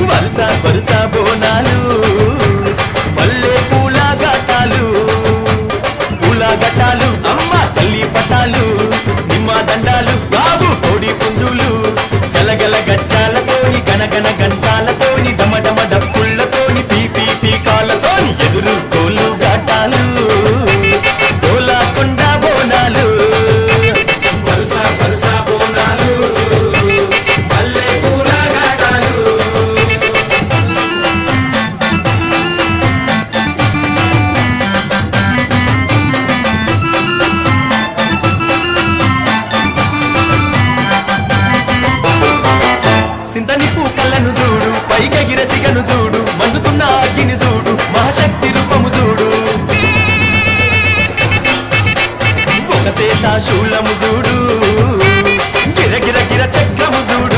వరుస వరుస బోనాలు పల్లె పూల ఘటాలు పూల ఘటాలు అమ్మ తల్లి పటాలు నిమ్మ దండాలు బాబు కోడి పుంజులు గలగల గజ్జాలతోని గనగన గంటాలతోని డమడమ డప్పుళ్లతోని పీపీ పీకాలతోని ఎదురు కోలు ఘటాలు కోలాకొండ బోనాలు వరుస వరుస బోనాలు పల్లె పూల ఘటాలు సింతని పూకలను చూడు పైకెగిర సిగను చూడు మండుతున్న అగ్గిని చూడు మహాశక్తి రూపము చూడు ఒక సేత శూలము చూడు గిర గిర గిర చక్రము చూడు